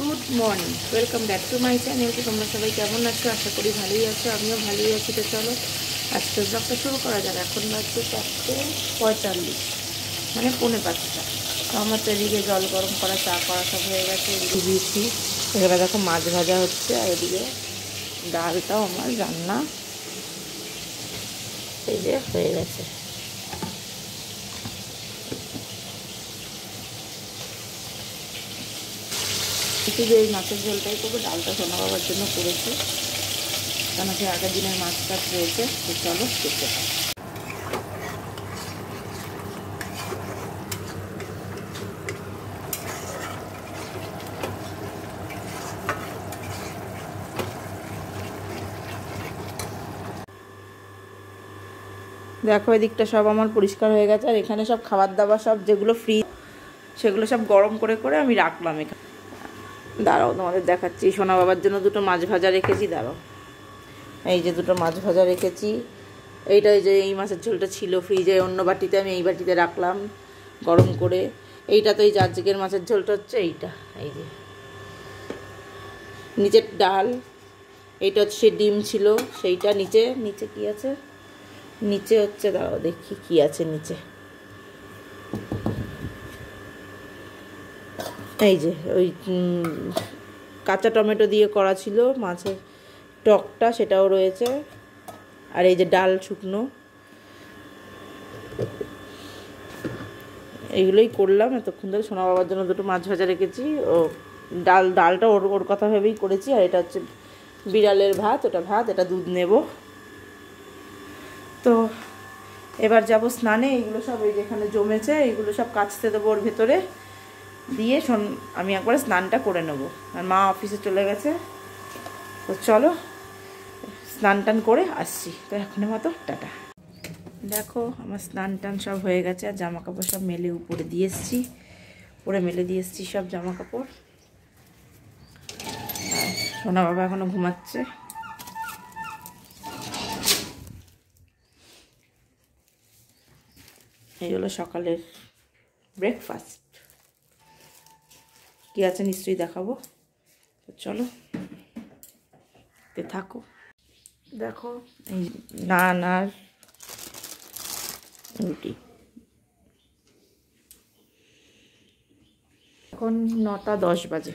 Good morning, welcome back to my channel. তোমরা সবাই কেমন আছো? আশা করি ভালোই আছো, আমিও ভালোই আছি। তো চলো আজকে ব্লগটা শুরু করা যাক। এখন বাজছে 4:45, মানে 4:45। তো আমার তো এদিকে জল গরম করা, চা করা সব হয়ে গেছে, এদিকে দিয়েছি। এখানে দেখো মাছ ভাজা হচ্ছে, আর এদিকে ডালটাও আমার রান্না এই যে হয়ে গেছে। শুধু এই মাছের ঝোলটাই করবো, ডালটা সোনা বাবার জন্য করেছি, কেন সে আগের দিনের মাছ টাছ রয়েছে। তো চলো দেখতে পাই। দেখো এদিকটা সব আমার পরিষ্কার হয়ে গেছে, আর এখানে সব খাবার দাবার সব যেগুলো ফ্রি সেগুলো সব গরম করে করে আমি রাখলাম এখানে। দাঁড়াও তোমাদের দেখাচ্ছি। সোনা বাবার জন্য দুটো মাছ ভাজা রেখেছি, দাঁড়াও। এই যে দুটো মাছ ভাজা রেখেছি। এইটা এই যে এই মাছের ঝোলটা ছিল ফ্রিজে, অন্য বাটিতে, আমি এই বাটিতে রাখলাম গরম করে। এইটা তো এই জাজকের মাছের ঝোলটা হচ্ছে এইটা। এই যে নিচের ডাল, এইটা হচ্ছে ডিম ছিল সেইটা। নিচে নিচে কি আছে? নিচে হচ্ছে, দাঁড়াও দেখি কি আছে নিচে। এই যে ওই কাঁচা টমেটো দিয়ে করা ছিল মাছের টকটা, সেটাও রয়েছে। আর এই যে ডাল শুকনো, এইগুলোই করলাম এতক্ষণ ধরে। সোনা বাবার জন্য দুটো মাছ ভাজা রেখেছি, ও ডালটা ওর কথা ভেবেই করেছি। আর এটা হচ্ছে বিড়ালের ভাত, ওটা ভাত, এটা দুধ নেব। তো এবার যাব স্নানে। এইগুলো সব এই যেখানে জমেছে এইগুলো সব কাচতে দেবো ওর ভেতরে দিয়ে, আমি একবারে স্নানটা করে নেব। আর মা অফিসে চলে গেছে। তো চলো স্নান টান করে আসছি। তো এখনের মতো টাটা। দেখো আমার স্নান টান সব হয়ে গেছে, আর জামা কাপড় সব মেলে উপরে দিয়ে এসছি, উপরে মেলে দিয়ে এসছি সব জামা কাপড়। আর সোনা বাবা এখনো ঘুমাচ্ছে। এই হলো সকালের ব্রেকফাস্ট। কি আছে নিশ্চয়ই দেখাবো। তো চলো থাকো। দেখো এই নান আর রুটি। এখন 9:10 বাজে।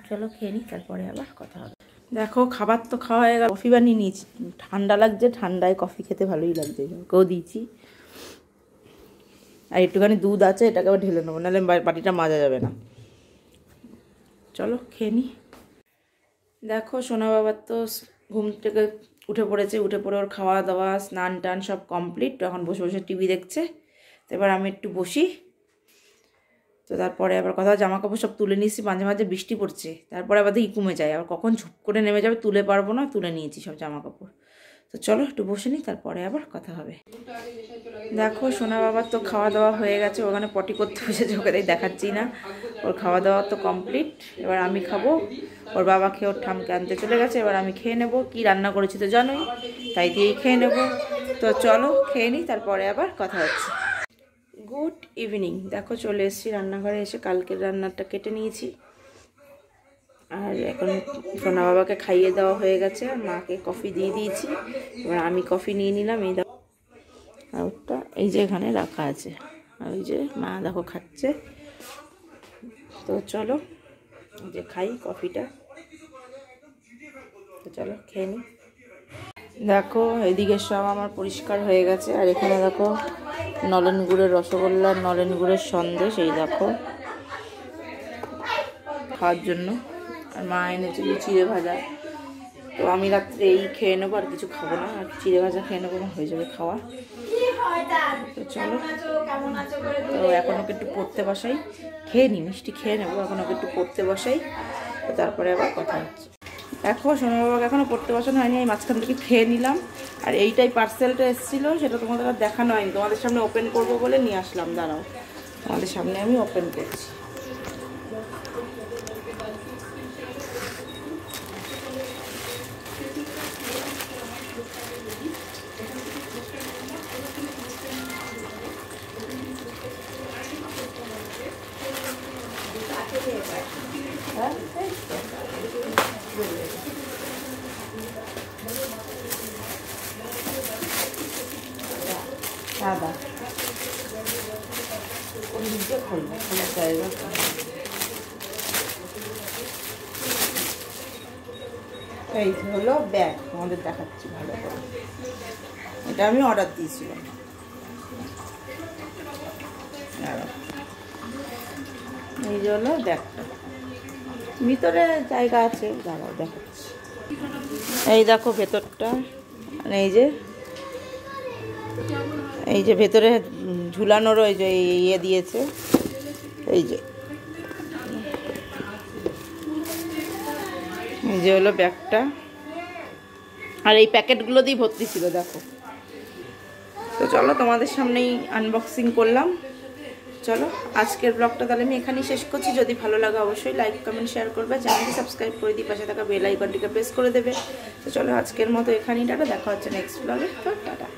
চলো খেয়ে নিই, তারপরে আবার কথা হবে। দেখো খাবার তো খাওয়া হয়ে গেল, কফি বানিয়ে নিয়েছি। ঠান্ডা লাগছে, ঠান্ডায় কফি খেতে ভালোই লাগছে, ওকেও দিয়েছি। আর একটুখানি দুধ আছে, এটাকে আবার ঢেলে নেবো, নাহলে বাটিটা মাজা যাবে না। চলো খেয়ে নিই। দেখো সোনা বাবার তো ঘুম থেকে উঠে পড়েছে, উঠে পড়ে ওর খাওয়া দাওয়া স্নান টান সব কমপ্লিট। এখন বসে বসে টিভি দেখছে। তো এবার আমি একটু বসি, তো তারপরে আবার কথা। জামা কাপড় সব তুলে নিয়েছি, মাঝে মাঝে বৃষ্টি পড়ছে, তারপরে আবার দেখি কমে যায়, আবার কখন ঝুপ করে নেমে যাবে তুলে পারবো না। তুলে নিয়েছি সব জামা কাপড়। তো চলো একটু বসে নিই, তারপরে আবার কথা হবে। দেখো সোনা বাবার তো খাওয়া দাওয়া হয়ে গেছে, ওখানে পটি করতে বসেছে, ওকে দেখাচ্ছি না। ওর খাওয়া দাওয়া তো কমপ্লিট। এবার আমি খাবো। ওর বাবা খেয়ে ওর ঠামকে আনতে চলে গেছে, এবার আমি খেয়ে নেবো। কি রান্না করেছি তো জানোই, তাই দিয়েই খেয়ে নেবো। তো চলো খেয়ে নিই, তারপরে আবার কথা হচ্ছে। Good evening. দেখো চলে এসেছি রান্নাঘরে, এসে কালকের রান্নাটা কেটে নিয়েছি। আর এখন সোনা বাবাকে খাইয়ে দেওয়া হয়ে গেছে, আর মাকে কফি দিয়ে দিয়েছি। এবার আমি কফি নিয়ে নিলাম। এই দেখো, আর ওটা এই যে এখানে রাখা আছে, আর ওই যে মা দেখো খাচ্ছে। তো চলো যে খাই কফিটা। তো চলো খেয়ে নিই। দেখো এদিকে সব আমার পরিষ্কার হয়ে গেছে, আর এখানে দেখো নলেন গুড়ের রসগোল্লা, নলেন গুড়ের সন্দেশ, এই দেখো খাওয়ার জন্য। আর মা এনেছিল চিড়ে ভাজা। তো আমি রাত্রে এই খেয়ে নেবো, আর কিছু খাবো না, আর চিড়ে ভাজা খেয়ে নেবো, হয়ে যাবে খাওয়া। তো চলো, তো এখন ওকে একটু পড়তে বসাই। খেয়ে নিই, মিষ্টি খেয়ে নেবো, এখন ওকে একটু পড়তে বসাই, তো তারপরে আবার কথা হচ্ছে। দেখো সোনা বাবাকে এখনও পড়তে বসানো হয়নি, আমি মাঝখান থেকে খেয়ে নিলাম। আর এইটাই পার্সেলটা এসেছিলো, সেটা তোমাদের আর দেখানো হয়নি, তোমাদের সামনে ওপেন করবো বলে নিয়ে আসলাম। দাঁড়াও, তোমাদের সামনে আমি ওপেন করছি। হ্যাঁ সাদা কোন দিক দিয়ে খুলবো, খোলার জায়গা এই হলো ব্যাগ। আমাদের দেখাচ্ছি ভালো করে, এটা আমি অর্ডার দিয়েছিলাম। এই যে হলো ব্যাগটা, ভিতরে জায়গা আছে, দাঁড়াও দেখাচ্ছি। এই দেখো ভেতরটা, মানে এই যে ভেতরে ঝুলানোর ওই যে ইয়ে দিয়েছে, এই যে হলো ব্যাগটা। আর এই প্যাকেটগুলো দিয়ে ভর্তি ছিল দেখো। তো চলো তোমাদের সামনেই আনবক্সিং করলাম। চলো আজকের ব্লগটা তাহলে আমি এখানেই শেষ করছি। যদি ভালো লাগে অবশ্যই লাইক কমেন্ট শেয়ার করবে, চ্যানেলটি সাবস্ক্রাইব করে দিয়ে পাশে থাকা বেল আইকনটিকে প্রেস করে দেবে। তো চলো আজকের মতো এখানেই টাটা, দেখা হচ্ছে নেক্সট ব্লগে। তো টাটা।